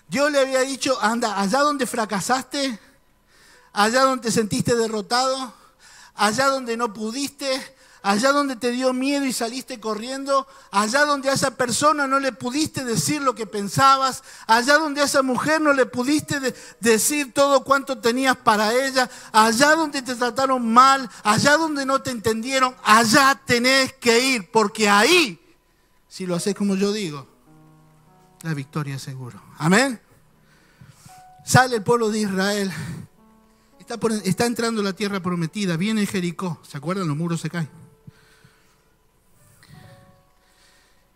Dios le había dicho, anda, allá donde fracasaste, allá donde te sentiste derrotado, allá donde no pudiste, allá donde te dio miedo y saliste corriendo, allá donde a esa persona no le pudiste decir lo que pensabas, allá donde a esa mujer no le pudiste decir todo cuanto tenías para ella, allá donde te trataron mal, allá donde no te entendieron, allá tenés que ir, porque ahí, si lo haces como yo digo, la victoria es seguro. Amén. Sale el pueblo de Israel, está entrando a la tierra prometida, viene Jericó, ¿se acuerdan? Los muros se caen.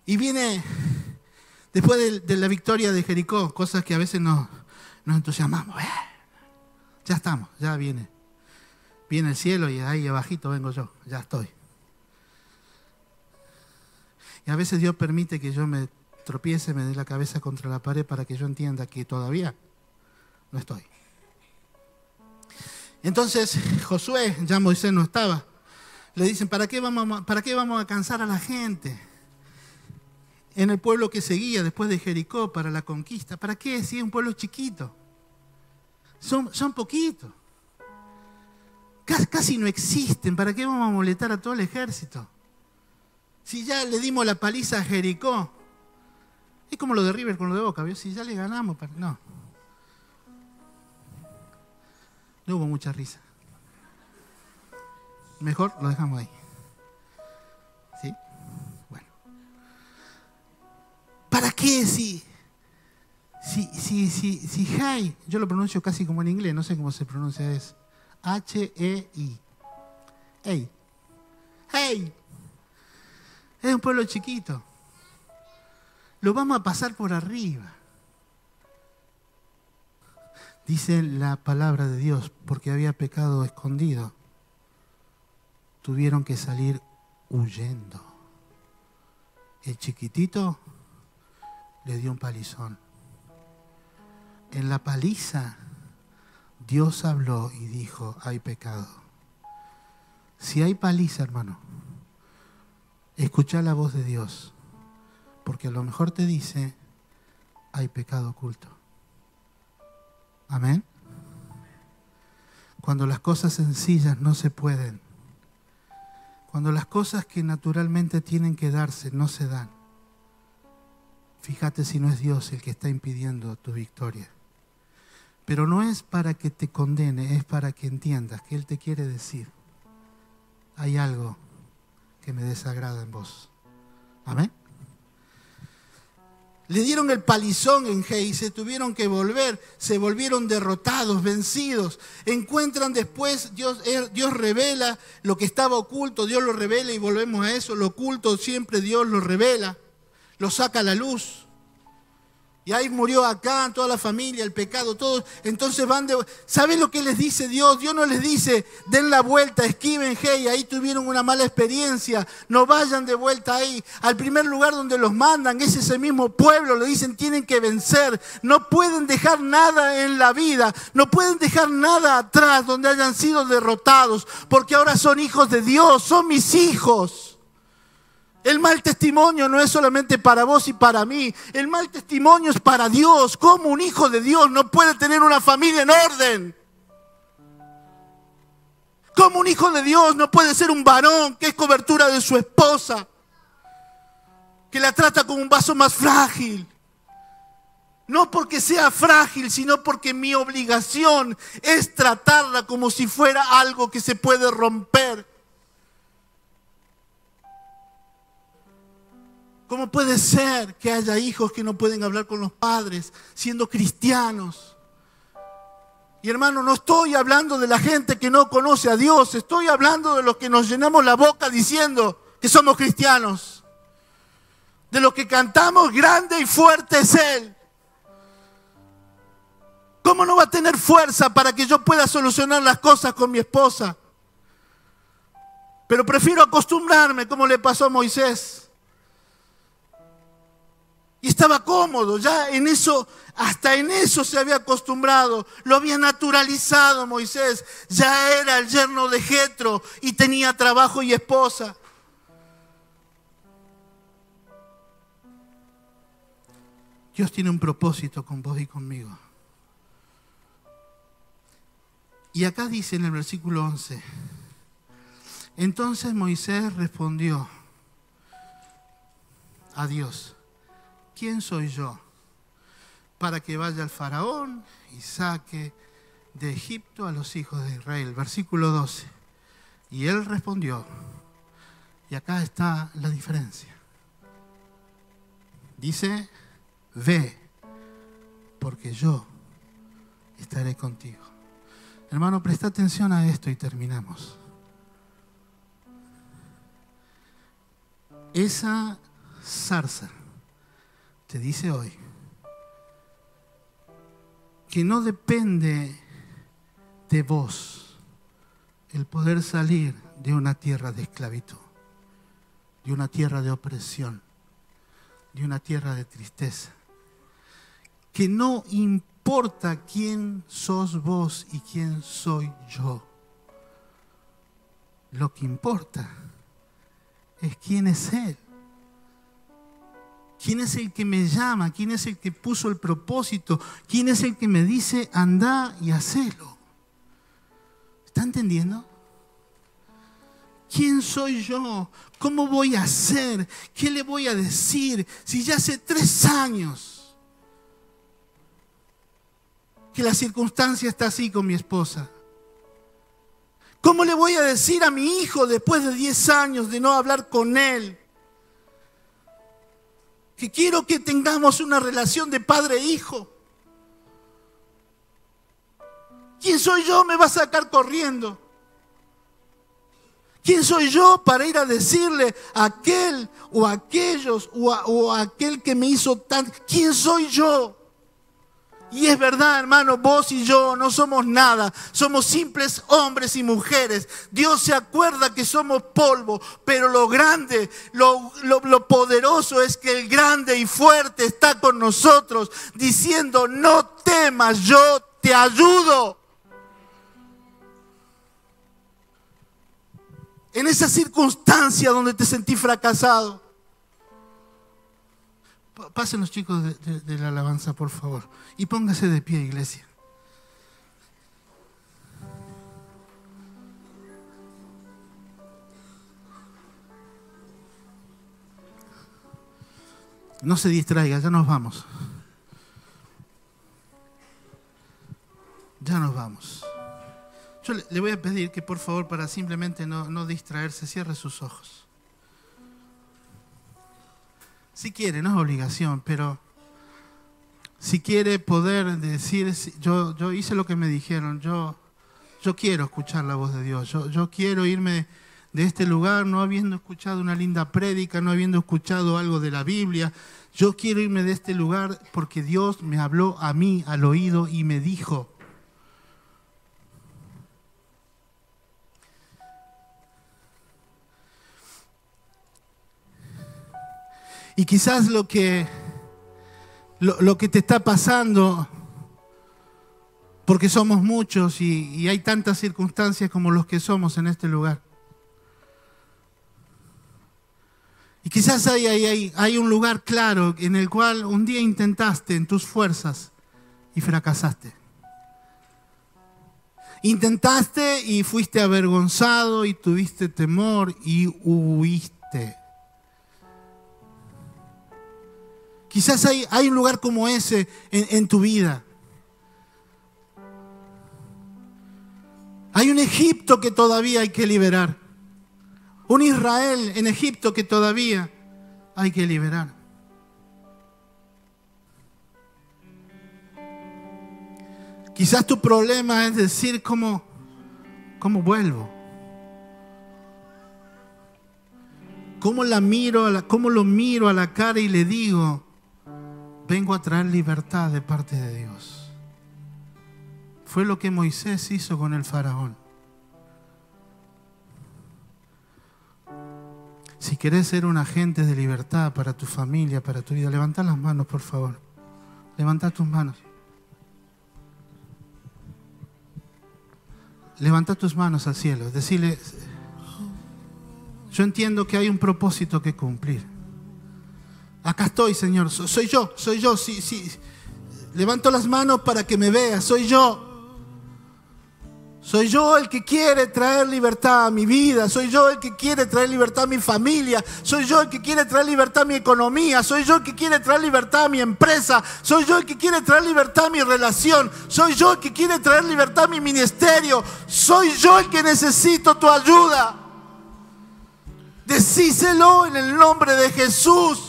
Y viene, después de la victoria de Jericó, cosas que a veces nos entusiasmamos. Ya estamos, ya viene. Viene el cielo y ahí abajito vengo yo, ya estoy. Y a veces Dios permite que yo me tropiece, me dé la cabeza contra la pared para que yo entienda que todavía no estoy. Entonces Josué, ya Moisés no estaba, le dicen, ¿para qué vamos a cansar a la gente? En el pueblo que seguía después de Jericó para la conquista. ¿Para qué? Si es un pueblo chiquito. Son poquitos. Casi no existen. ¿Para qué vamos a molestar a todo el ejército? Si ya le dimos la paliza a Jericó. Es como lo de River con lo de Boca. ¿Vio? Si ya le ganamos. No. No hubo mucha risa. Mejor lo dejamos ahí. ¿Sí? Bueno. ¿Para qué si Hei, yo lo pronuncio casi como en inglés, no sé cómo se pronuncia, es H-E-I. Hey. Es un pueblo chiquito. Lo vamos a pasar por arriba. Dice la palabra de Dios, porque había pecado escondido, tuvieron que salir huyendo. El chiquitito le dio un palizón. En la paliza, Dios habló y dijo, hay pecado. Si hay paliza, hermano, escucha la voz de Dios, porque a lo mejor te dice, hay pecado oculto. Amén. Cuando las cosas sencillas no se pueden, Cuando las cosas que naturalmente tienen que darse no se dan, fíjate si no es Dios el que está impidiendo tu victoria. Pero no es para que te condene, es para que entiendas que Él te quiere decir: hay algo que me desagrada en vos. Amén. Le dieron el palizón en Gei, se tuvieron que volver, se volvieron derrotados, vencidos. Encuentran después, Dios revela lo que estaba oculto, Dios lo revela, y volvemos a eso, lo oculto siempre Dios lo revela, lo saca a la luz. Y ahí murió Acán, toda la familia, el pecado, todos. Entonces van de... ¿Saben lo que les dice Dios? Dios no les dice: den la vuelta, esquiven Gei, ahí tuvieron una mala experiencia, no vayan de vuelta ahí. Al primer lugar donde los mandan es ese mismo pueblo, le dicen: tienen que vencer, no pueden dejar nada en la vida, no pueden dejar nada atrás donde hayan sido derrotados, porque ahora son hijos de Dios, son mis hijos. El mal testimonio no es solamente para vos y para mí. El mal testimonio es para Dios. ¿Cómo un hijo de Dios no puede tener una familia en orden? ¿Cómo un hijo de Dios no puede ser un varón que es cobertura de su esposa, que la trata como un vaso más frágil? No porque sea frágil, sino porque mi obligación es tratarla como si fuera algo que se puede romper. ¿Cómo puede ser que haya hijos que no pueden hablar con los padres siendo cristianos? Y hermano, no estoy hablando de la gente que no conoce a Dios, estoy hablando de los que nos llenamos la boca diciendo que somos cristianos. De los que cantamos: grande y fuerte es Él. ¿Cómo no va a tener fuerza para que yo pueda solucionar las cosas con mi esposa? Pero prefiero acostumbrarme, como le pasó a Moisés. Y estaba cómodo, ya en eso, hasta en eso se había acostumbrado, lo había naturalizado Moisés, ya era el yerno de Jetro y tenía trabajo y esposa. Dios tiene un propósito con vos y conmigo. Y acá dice en el versículo 11, entonces Moisés respondió a Dios: ¿quién soy yo para que vaya al faraón y saque de Egipto a los hijos de Israel? Versículo 12. Y él respondió, y acá está la diferencia. Dice: ve, porque yo estaré contigo. Hermano, presta atención a esto y terminamos. Esa zarza te dice hoy que no depende de vos el poder salir de una tierra de esclavitud, de una tierra de opresión, de una tierra de tristeza. Que no importa quién sos vos y quién soy yo. Lo que importa es quién es Él. ¿Quién es el que me llama? ¿Quién es el que puso el propósito? ¿Quién es el que me dice: anda y hacelo? ¿Está entendiendo? ¿Quién soy yo? ¿Cómo voy a hacer? ¿Qué le voy a decir? Si ya hace 3 años que la circunstancia está así con mi esposa. ¿Cómo le voy a decir a mi hijo después de 10 años de no hablar con él que quiero que tengamos una relación de padre e hijo? ¿Quién soy yo? Me va a sacar corriendo. ¿Quién soy yo para ir a decirle a aquel o a aquellos o a aquel que me hizo tan... ¿Quién soy yo? Y es verdad, hermano, vos y yo no somos nada, somos simples hombres y mujeres. Dios se acuerda que somos polvo, pero lo grande, lo poderoso es que el grande y fuerte está con nosotros, diciendo: no temas, yo te ayudo. En esa circunstancia donde te sentí fracasado. Pasen los chicos de la alabanza, por favor. Y póngase de pie, iglesia. No se distraiga, ya nos vamos. Ya nos vamos. Yo le voy a pedir que por favor, para simplemente no distraerse, cierre sus ojos. Si quiere, no es obligación, pero si quiere poder decir, yo hice lo que me dijeron, yo quiero escuchar la voz de Dios, yo quiero irme de este lugar no habiendo escuchado una linda prédica, no habiendo escuchado algo de la Biblia. Yo quiero irme de este lugar porque Dios me habló a mí al oído y me dijo. Y quizás lo que te está pasando, porque somos muchos y hay tantas circunstancias como los que somos en este lugar. Y quizás hay un lugar claro en el cual un día intentaste en tus fuerzas y fracasaste. Intentaste y fuiste avergonzado y tuviste temor y huiste. Quizás hay un lugar como ese en tu vida. Hay un Egipto que todavía hay que liberar. Un Israel en Egipto que todavía hay que liberar. Quizás tu problema es decir, ¿cómo vuelvo? ¿Cómo lo miro a la cara y le digo, vengo a traer libertad de parte de Dios? Fue lo que Moisés hizo con el faraón. Si querés ser un agente de libertad para tu familia, para tu vida, levanta las manos, por favor. Levanta tus manos. Levanta tus manos al cielo. Decirle, yo entiendo que hay un propósito que cumplir. Acá estoy, Señor. Soy yo. Sí. Levanto las manos para que me veas. Soy yo. Soy yo el que quiere traer libertad a mi vida. Soy yo el que quiere traer libertad a mi familia. Soy yo el que quiere traer libertad a mi economía. Soy yo el que quiere traer libertad a mi empresa. Soy yo el que quiere traer libertad a mi relación. Soy yo el que quiere traer libertad a mi ministerio. Soy yo el que necesito tu ayuda. Decíselo en el nombre de Jesús.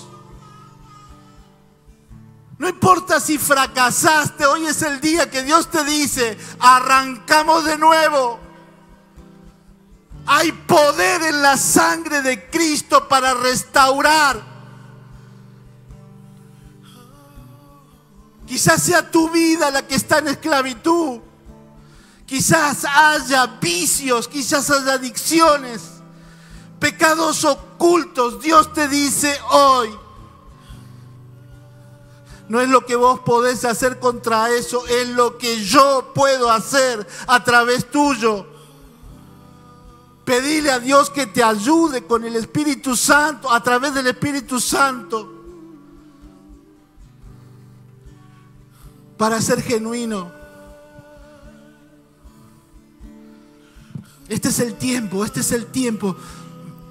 No importa si fracasaste, hoy es el día que Dios te dice, arrancamos de nuevo. Hay poder en la sangre de Cristo para restaurar. Quizás sea tu vida la que está en esclavitud. Quizás haya vicios, quizás haya adicciones, pecados ocultos. Dios te dice hoy, no es lo que vos podés hacer contra eso, es lo que yo puedo hacer a través tuyo. Pedile a Dios que te ayude con el Espíritu Santo, a través del Espíritu Santo, para ser genuino. Este es el tiempo.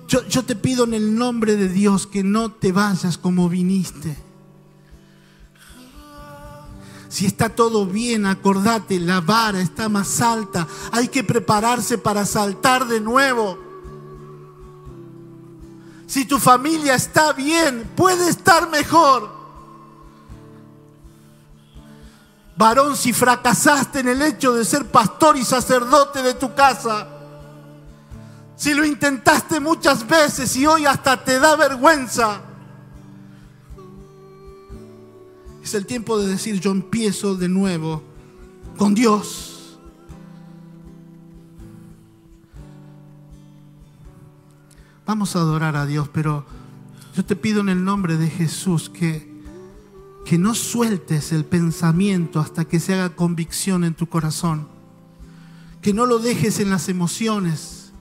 Yo te pido en el nombre de Dios que no te vayas como viniste. Si está todo bien, acordate, la vara está más alta. Hay que prepararse para saltar de nuevo. Si tu familia está bien, puede estar mejor. Varón, si fracasaste en el hecho de ser pastor y sacerdote de tu casa, si lo intentaste muchas veces y hoy hasta te da vergüenza, es el tiempo de decir, yo empiezo de nuevo con Dios. Vamos a adorar a Dios, pero yo te pido en el nombre de Jesús que no sueltes el pensamiento hasta que se haga convicción en tu corazón. Que no lo dejes en las emociones,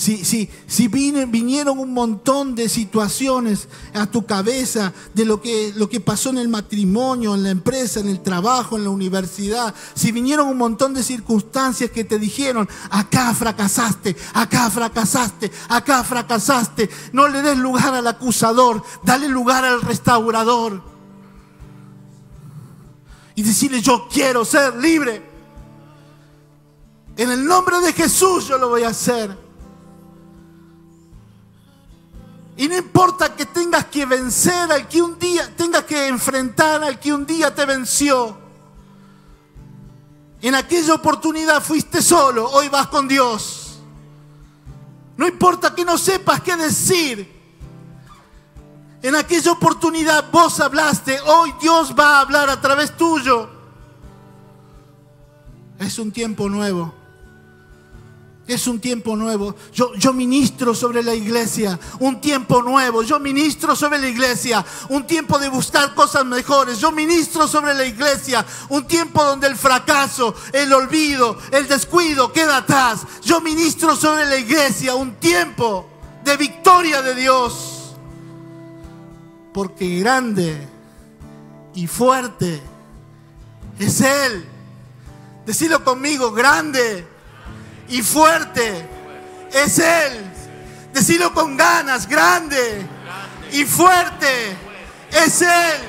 Si vinieron un montón de situaciones a tu cabeza de lo que pasó en el matrimonio, en la empresa, en el trabajo, en la universidad, si vinieron un montón de circunstancias que te dijeron, acá fracasaste, acá fracasaste, acá fracasaste, no le des lugar al acusador, dale lugar al restaurador. Y decirle, yo quiero ser libre. En el nombre de Jesús yo lo voy a hacer. Y no importa que tengas que vencer al que un día, tengas que enfrentar al que un día te venció. En aquella oportunidad fuiste solo, hoy vas con Dios. No importa que no sepas qué decir. En aquella oportunidad vos hablaste, hoy Dios va a hablar a través tuyo. Es un tiempo nuevo. Es un tiempo nuevo. Yo ministro sobre la iglesia. Un tiempo nuevo. Yo ministro sobre la iglesia. Un tiempo de buscar cosas mejores. Yo ministro sobre la iglesia. Un tiempo donde el fracaso, el olvido, el descuido queda atrás. Yo ministro sobre la iglesia. Un tiempo de victoria de Dios. Porque grande y fuerte es Él. Decilo conmigo, grande y fuerte es Él. Decilo con ganas, grande y fuerte es Él.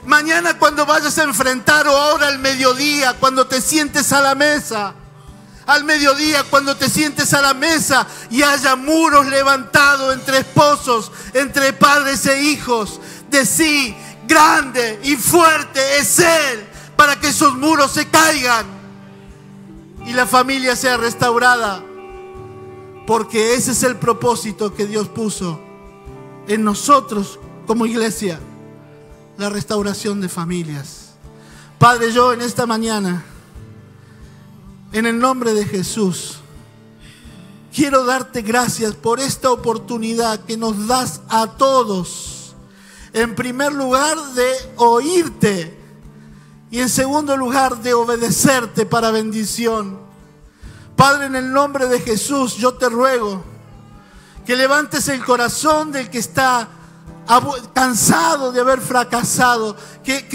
Mañana cuando vayas a enfrentar, o ahora al mediodía, cuando te sientes a la mesa, al mediodía cuando te sientes a la mesa y haya muros levantados entre esposos, entre padres e hijos, decí, grande y fuerte es Él, para que esos muros se caigan y la familia sea restaurada, porque ese es el propósito que Dios puso en nosotros como iglesia, la restauración de familias. Padre, yo en esta mañana, en el nombre de Jesús, quiero darte gracias por esta oportunidad que nos das a todos. En primer lugar, de oírte. Y en segundo lugar, de obedecerte para bendición. Padre, en el nombre de Jesús, yo te ruego que levantes el corazón del que está cansado de haber fracasado, que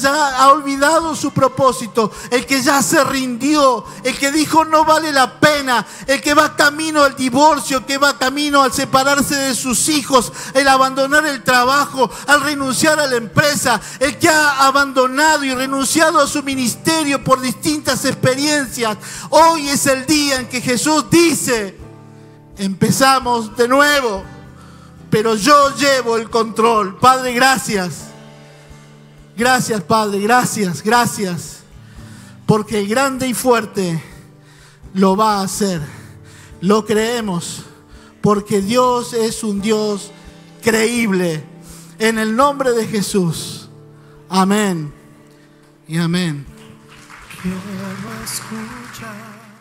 ha olvidado su propósito, el que ya se rindió, el que dijo no vale la pena, el que va camino al divorcio, que va camino al separarse de sus hijos, el abandonar el trabajo, al renunciar a la empresa, el que ha abandonado y renunciado a su ministerio por distintas experiencias. Hoy es el día en que Jesús dice, empezamos de nuevo, pero yo llevo el control. Padre, gracias. Gracias, Padre, gracias, gracias. Porque el grande y fuerte lo va a hacer. Lo creemos. Porque Dios es un Dios creíble. En el nombre de Jesús. Amén. Y amén. Quiero escuchar